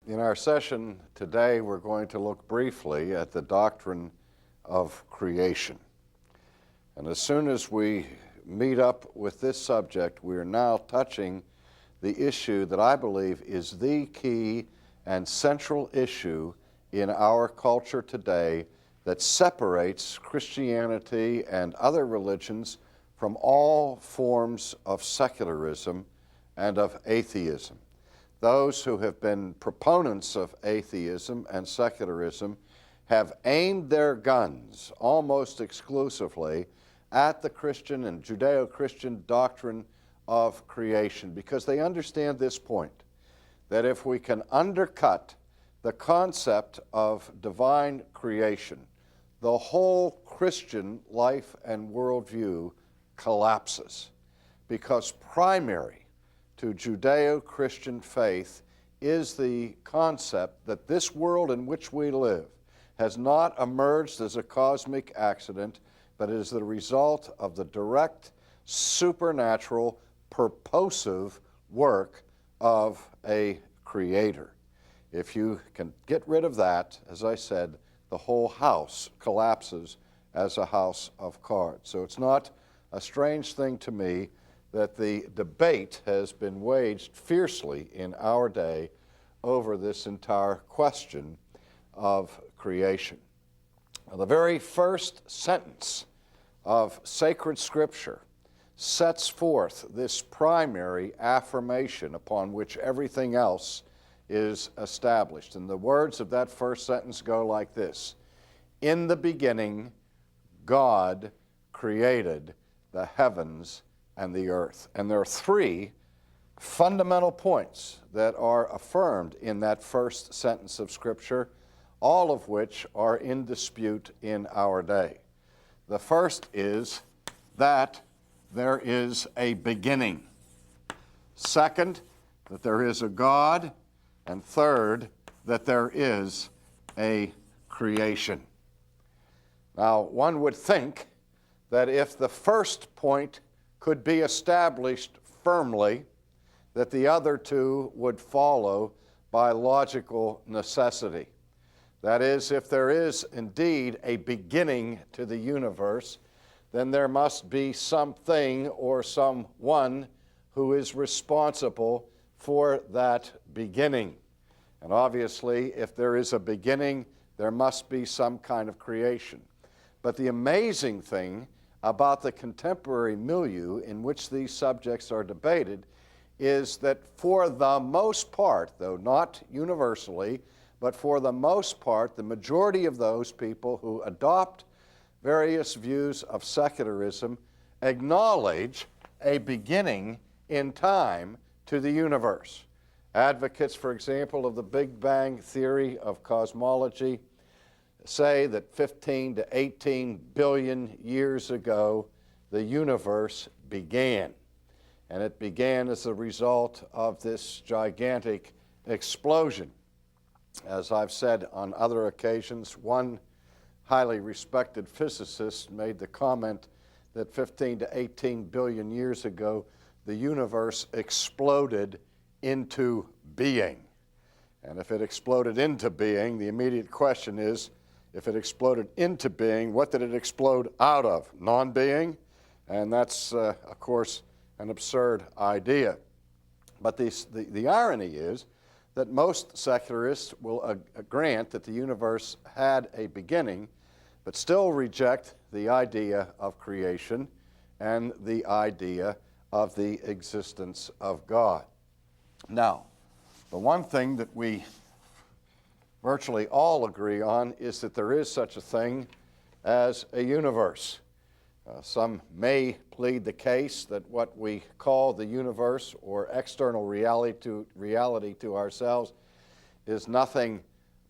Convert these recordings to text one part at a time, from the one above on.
In our session today, we're going to look briefly at the doctrine of creation. And as soon as we meet up with this subject, we are now touching the issue that I believe is the key and central issue in our culture today that separates Christianity and other religions from all forms of secularism and of atheism. Those who have been proponents of atheism and secularism have aimed their guns almost exclusively at the Christian and Judeo-Christian doctrine of creation, because they understand this point, that if we can undercut the concept of divine creation, the whole Christian life and worldview collapses, because primary to Judeo-Christian faith is the concept that this world in which we live has not emerged as a cosmic accident, but is the result of the direct, supernatural, purposive work of a creator. If you can get rid of that, as I said, the whole house collapses as a house of cards. So it's not a strange thing to me that the debate has been waged fiercely in our day over this entire question of creation. Now, the very first sentence of sacred Scripture sets forth this primary affirmation upon which everything else is established. And the words of that first sentence go like this: "In the beginning, God created the heavens and the earth." And there are three fundamental points that are affirmed in that first sentence of Scripture, all of which are in dispute in our day. The first is that there is a beginning. Second, that there is a God. And third, that there is a creation. Now, one would think that if the first point could be established firmly, that the other two would follow by logical necessity. That is, if there is indeed a beginning to the universe, then there must be something or someone who is responsible for that beginning. And obviously, if there is a beginning, there must be some kind of creation. But the amazing thing about the contemporary milieu in which these subjects are debated is that for the most part, though not universally, but for the most part, the majority of those people who adopt various views of secularism acknowledge a beginning in time to the universe. Advocates, for example, of the Big Bang theory of cosmology say that 15 to 18 billion years ago, the universe began. And it began as a result of this gigantic explosion. As I've said on other occasions, one highly respected physicist made the comment that 15 to 18 billion years ago, the universe exploded into being. And if it exploded into being, the immediate question is, if it exploded into being, what did it explode out of? Non-being? And that's, of course, an absurd idea. But the irony is that most secularists will grant that the universe had a beginning, but still reject the idea of creation and the idea of the existence of God. Now, the one thing that we virtually all agree on is that there is such a thing as a universe. Some may plead the case that what we call the universe or external reality to ourselves is nothing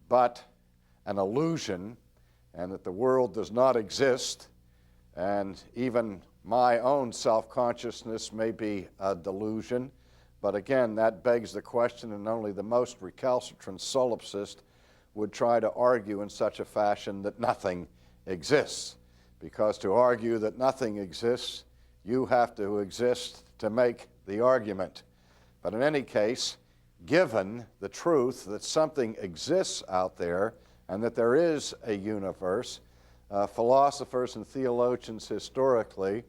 but an illusion, and that the world does not exist, and even my own self-consciousness may be a delusion. But again, that begs the question, and only the most recalcitrant solipsist would try to argue in such a fashion that nothing exists. Because to argue that nothing exists, you have to exist to make the argument. But in any case, given the truth that something exists out there and that there is a universe, philosophers and theologians historically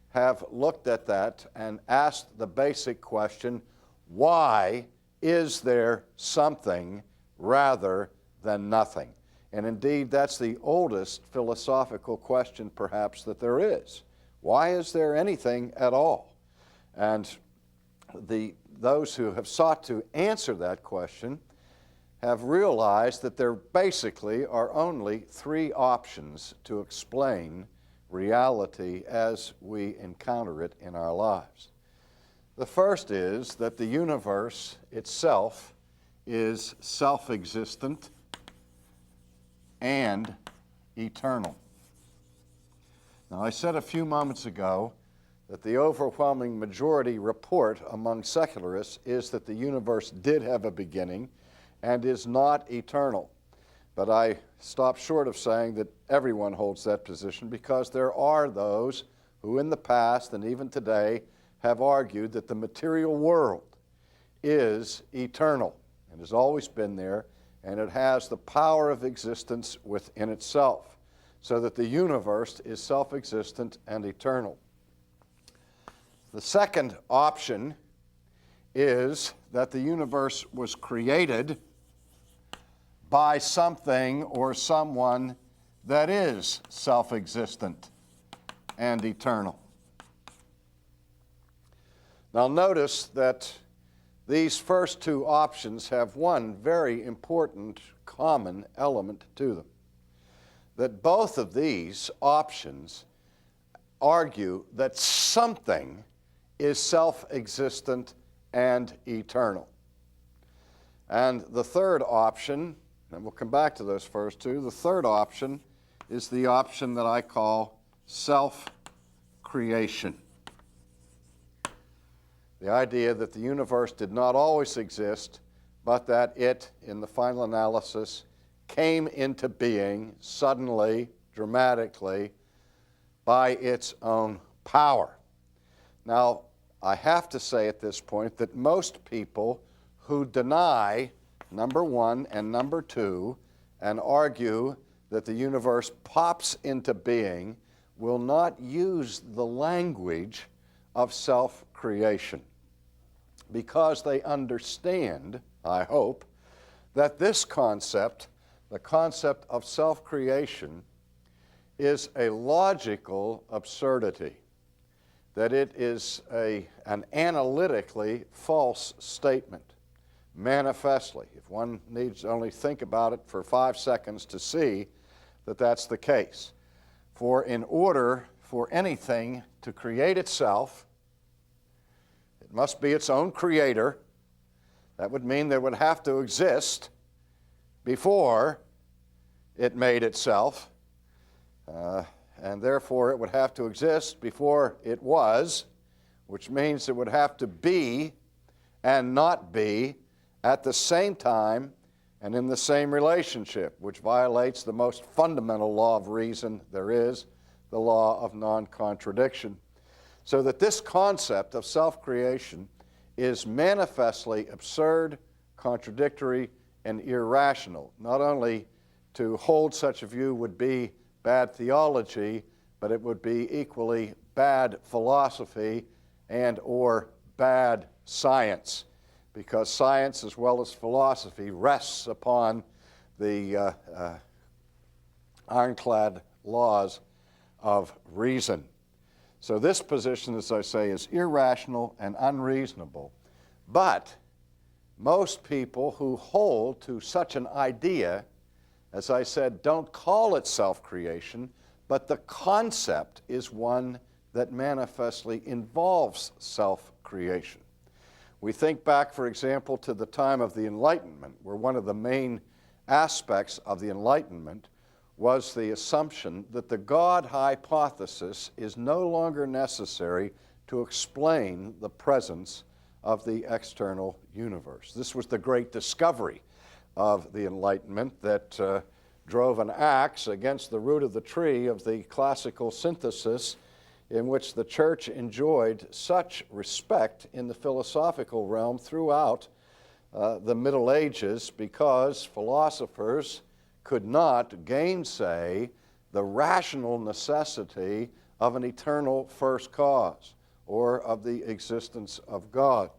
have looked at that and asked the basic question, why is there something rather than nothing? And indeed, that's the oldest philosophical question perhaps that there is. Why is there anything at all? And those who have sought to answer that question have realized that there basically are only three options to explain reality as we encounter it in our lives. The first is that the universe itself is self-existent and eternal. Now, I said a few moments ago that the overwhelming majority report among secularists is that the universe did have a beginning and is not eternal. But I stop short of saying that everyone holds that position, because there are those who in the past and even today have argued that the material world is eternal and has always been there, and it has the power of existence within itself, so that the universe is self-existent and eternal. The second option is that the universe was created by something or someone that is self-existent and eternal. Now notice that these first two options have one very important common element to them. That both of these options argue that something is self-existent and eternal. And the third option, and we'll come back to those first two, the third option is the option that I call self-creation. The idea that the universe did not always exist, but that it, in the final analysis, came into being suddenly, dramatically, by its own power. Now, I have to say at this point that most people who deny number one and number two and argue that the universe pops into being will not use the language of self-creation, because they understand, I hope, that this concept, the concept of self-creation, is a logical absurdity, that it is an analytically false statement, manifestly, if one needs only think about it for 5 seconds to see that that's the case. For in order for anything to create itself, it must be its own creator. That would mean there would have to exist before it made itself, and therefore it would have to exist before it was, which means it would have to be and not be at the same time and in the same relationship, which violates the most fundamental law of reason there is, the law of non-contradiction. So that this concept of self-creation is manifestly absurd, contradictory, and irrational. Not only to hold such a view would be bad theology, but it would be equally bad philosophy and or bad science, because science as well as philosophy rests upon the ironclad laws of reason. So this position, as I say, is irrational and unreasonable. But most people who hold to such an idea, as I said, don't call it self-creation, but the concept is one that manifestly involves self-creation. We think back, for example, to the time of the Enlightenment, where one of the main aspects of the Enlightenment was the assumption that the God hypothesis is no longer necessary to explain the presence of the external universe. This was the great discovery of the Enlightenment that drove an axe against the root of the tree of the classical synthesis, in which the church enjoyed such respect in the philosophical realm throughout the Middle Ages because philosophers could not gainsay the rational necessity of an eternal first cause or of the existence of God.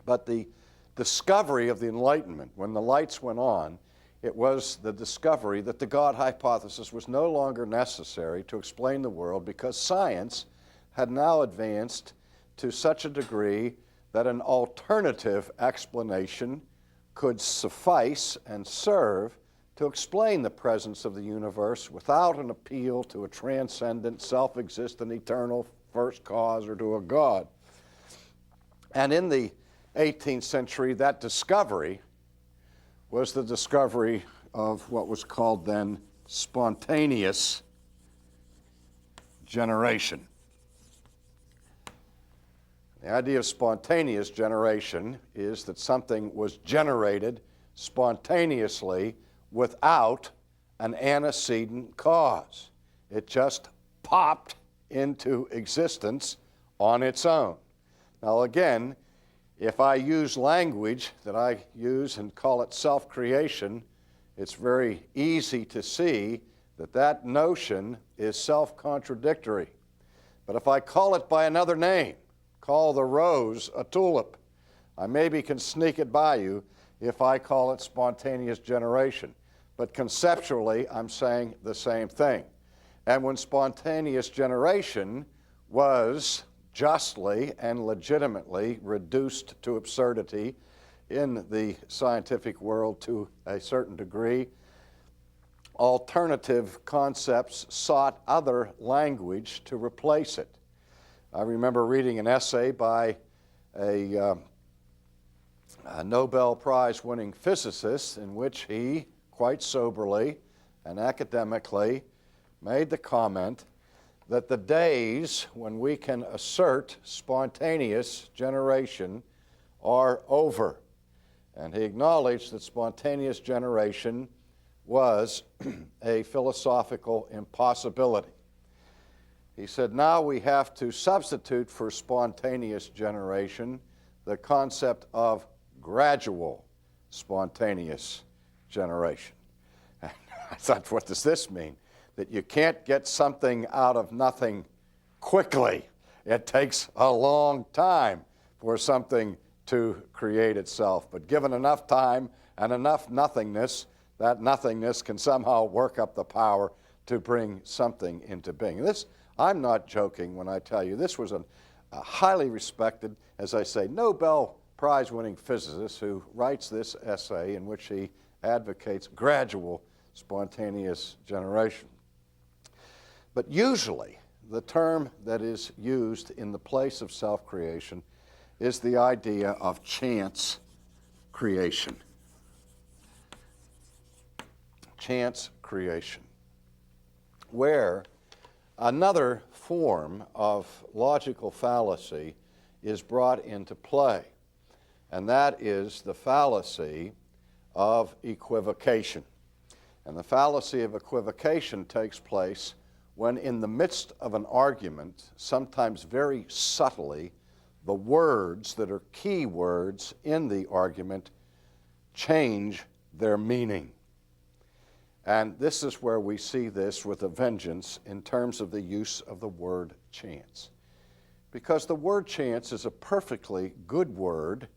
But the discovery of the Enlightenment, when the lights went on, it was the discovery that the God hypothesis was no longer necessary to explain the world because science had now advanced to such a degree that an alternative explanation could suffice and serve to explain the presence of the universe without an appeal to a transcendent, self-existent, eternal first cause or to a God. And in the 18th century, that discovery was the discovery of what was called then spontaneous generation. The idea of spontaneous generation is that something was generated spontaneously without an antecedent cause. It just popped into existence on its own. Now again, if I use language that I use and call it self-creation, it's very easy to see that that notion is self-contradictory. But if I call it by another name, call the rose a tulip, I maybe can sneak it by you if I call it spontaneous generation. But conceptually, I'm saying the same thing. And when spontaneous generation was justly and legitimately reduced to absurdity in the scientific world to a certain degree, alternative concepts sought other language to replace it. I remember reading an essay by a Nobel Prize winning physicist in which he, quite soberly and academically, made the comment that the days when we can assert spontaneous generation are over. And he acknowledged that spontaneous generation was a philosophical impossibility. He said, now we have to substitute for spontaneous generation the concept of gradual spontaneous generation. And I thought, what does this mean? That you can't get something out of nothing quickly. It takes a long time for something to create itself. But given enough time and enough nothingness, that nothingness can somehow work up the power to bring something into being. This, I'm not joking when I tell you, this was a highly respected, as I say, Nobel Prize winning physicist who writes this essay in which he advocates gradual spontaneous generation. But usually, the term that is used in the place of self-creation is the idea of chance creation. Chance creation, where another form of logical fallacy is brought into play, and that is the fallacy of equivocation. And the fallacy of equivocation takes place when in the midst of an argument, sometimes very subtly, the words that are key words in the argument change their meaning. And this is where we see this with a vengeance in terms of the use of the word chance. Because the word chance is a perfectly good word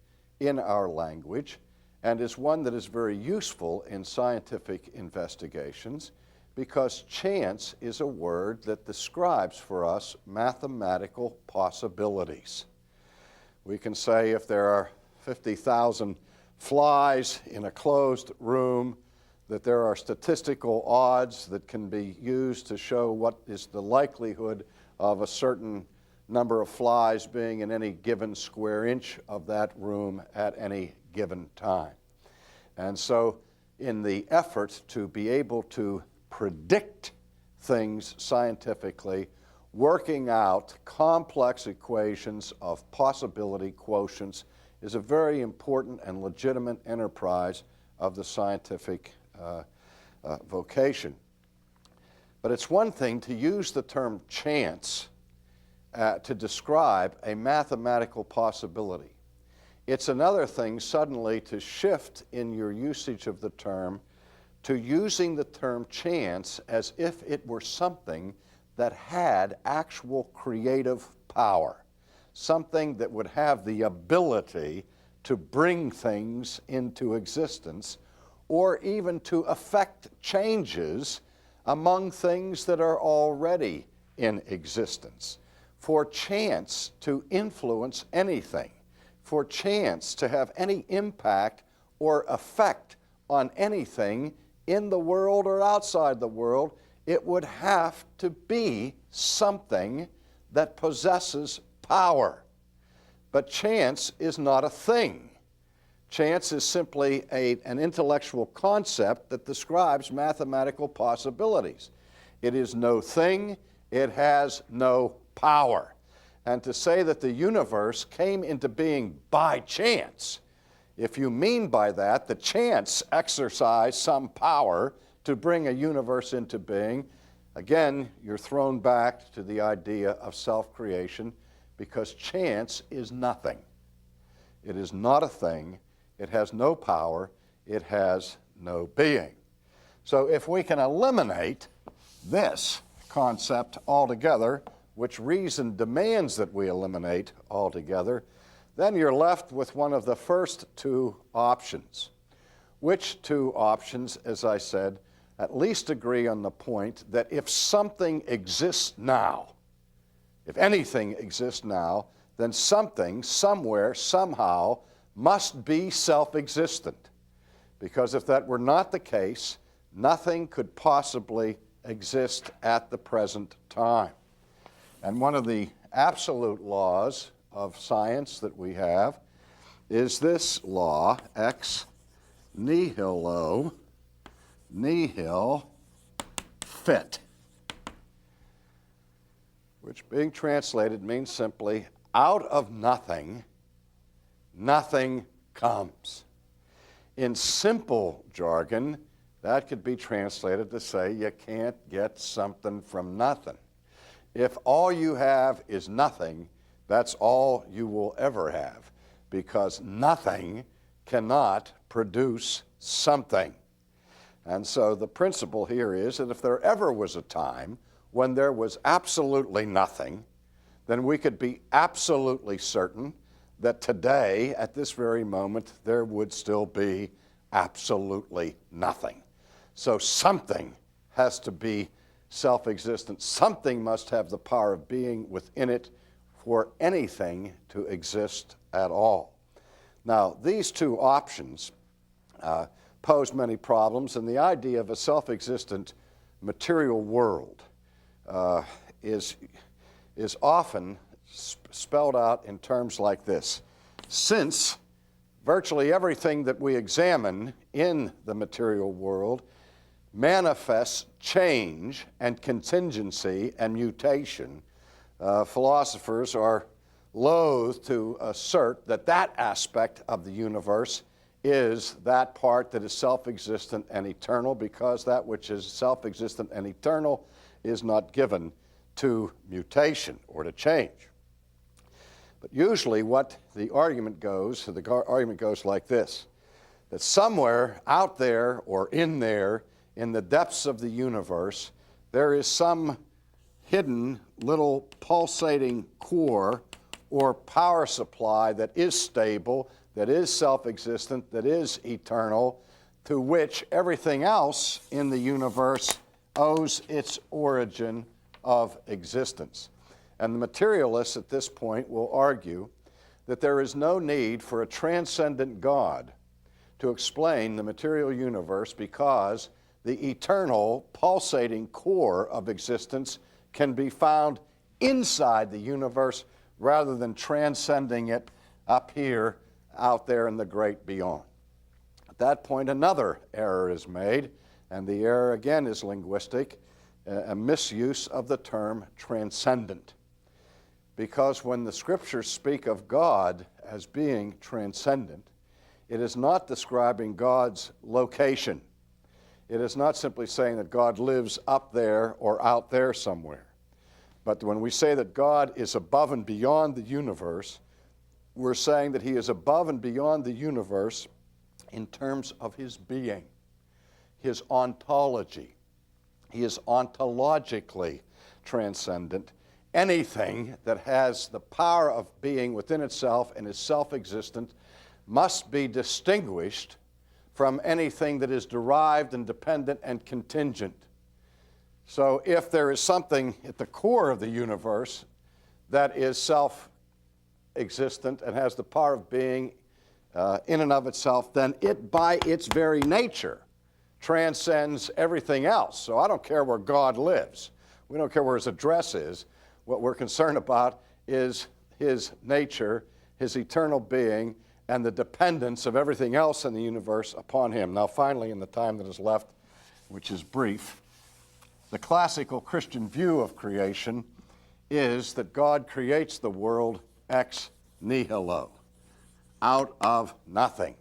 in our language and is one that is very useful in scientific investigations, because chance is a word that describes for us mathematical possibilities. We can say if there are 50,000 flies in a closed room, that there are statistical odds that can be used to show what is the likelihood of a certain number of flies being in any given square inch of that room at any given time. And so in the effort to be able to predict things scientifically, working out complex equations of possibility quotients is a very important and legitimate enterprise of the scientific vocation. But it's one thing to use the term chance to describe a mathematical possibility. It's another thing suddenly to shift in your usage of the term to using the term chance as if it were something that had actual creative power, something that would have the ability to bring things into existence or even to affect changes among things that are already in existence. For chance to influence anything, for chance to have any impact or effect on anything in the world or outside the world, it would have to be something that possesses power. But chance is not a thing. Chance is simply an intellectual concept that describes mathematical possibilities. It is no thing, it has no power. And to say that the universe came into being by chance, if you mean by that the chance exercised some power to bring a universe into being, again, you're thrown back to the idea of self-creation, because chance is nothing. It is not a thing, it has no power, it has no being. So if we can eliminate this concept altogether, which reason demands that we eliminate altogether, then you're left with one of the first two options. Which two options, as I said, at least agree on the point that if something exists now, if anything exists now, then something, somewhere, somehow, must be self-existent. Because if that were not the case, nothing could possibly exist at the present time. And one of the absolute laws of science that we have is this law, ex nihilo, nihil fit, which being translated means simply, out of nothing, nothing comes. In simple jargon, that could be translated to say you can't get something from nothing. If all you have is nothing, that's all you will ever have, because nothing cannot produce something. And so the principle here is that if there ever was a time when there was absolutely nothing, then we could be absolutely certain that today, at this very moment, there would still be absolutely nothing. So something has to be self-existent. Something must have the power of being within it for anything to exist at all. Now, these two options pose many problems, and the idea of a self-existent material world is often spelled out in terms like this. Since virtually everything that we examine in the material world manifests change and contingency and mutation, philosophers are loath to assert that that aspect of the universe is that part that is self-existent and eternal, because that which is self-existent and eternal is not given to mutation or to change. But usually what the argument goes like this, that somewhere out there or in there, in the depths of the universe, there is some hidden little pulsating core or power supply that is stable, that is self-existent, that is eternal, to which everything else in the universe owes its origin of existence. And the materialists at this point will argue that there is no need for a transcendent God to explain the material universe, because the eternal pulsating core of existence can be found inside the universe rather than transcending it up here, out there in the great beyond. At that point, another error is made, and the error again is linguistic, a misuse of the term transcendent. Because when the scriptures speak of God as being transcendent, it is not describing God's location. It is not simply saying that God lives up there or out there somewhere. But when we say that God is above and beyond the universe, we're saying that he is above and beyond the universe in terms of his being, his ontology. He is ontologically transcendent. Anything that has the power of being within itself and is self-existent must be distinguished from anything that is derived and dependent and contingent. So if there is something at the core of the universe that is self-existent and has the power of being in and of itself, then it by its very nature transcends everything else. So I don't care where God lives. We don't care where his address is. What we're concerned about is his nature, his eternal being, and the dependence of everything else in the universe upon him. Now finally, in the time that is left, which is brief, the classical Christian view of creation is that God creates the world ex nihilo, out of nothing.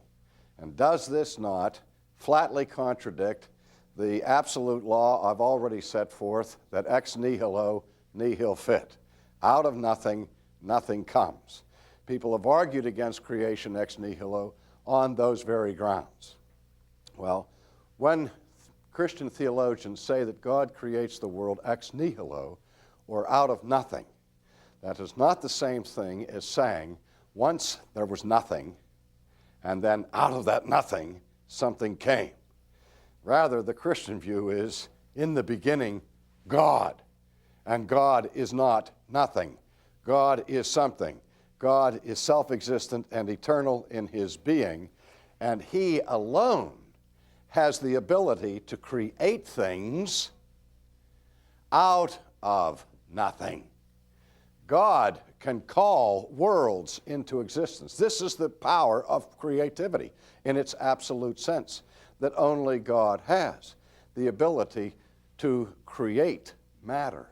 And does this not flatly contradict the absolute law I've already set forth, that ex nihilo nihil fit? Out of nothing, nothing comes. People have argued against creation ex nihilo on those very grounds. Well, when Christian theologians say that God creates the world ex nihilo, or out of nothing, that is not the same thing as saying once there was nothing, and then out of that nothing, something came. Rather, the Christian view is, in the beginning, God. And God is not nothing. God is something. God is self-existent and eternal in his being, and he alone has the ability to create things out of nothing. God can call worlds into existence. This is the power of creativity in its absolute sense that only God has, the ability to create matter,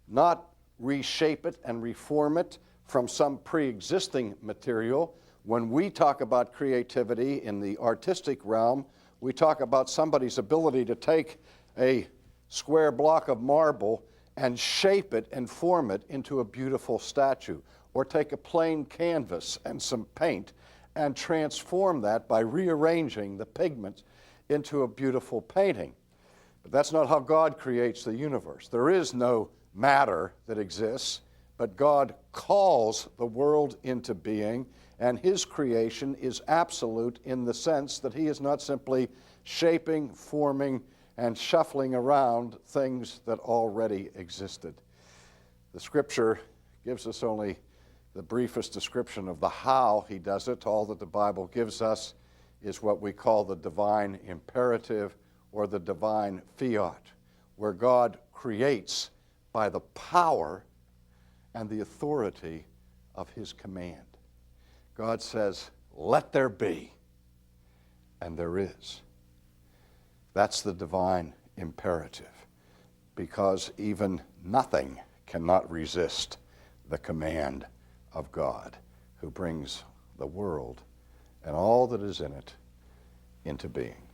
not reshape it and reform it from some pre-existing material. When we talk about creativity in the artistic realm, we talk about somebody's ability to take a square block of marble and shape it and form it into a beautiful statue, or take a plain canvas and some paint and transform that by rearranging the pigments into a beautiful painting. But that's not how God creates the universe. There is no matter that exists, but God calls the world into being, and his creation is absolute in the sense that he is not simply shaping, forming, and shuffling around things that already existed. The Scripture gives us only the briefest description of the how he does it. All that the Bible gives us is what we call the divine imperative or the divine fiat, where God creates by the power and the authority of his command. God says, "Let there be," and there is. That's the divine imperative, because even nothing cannot resist the command of God, who brings the world and all that is in it into being.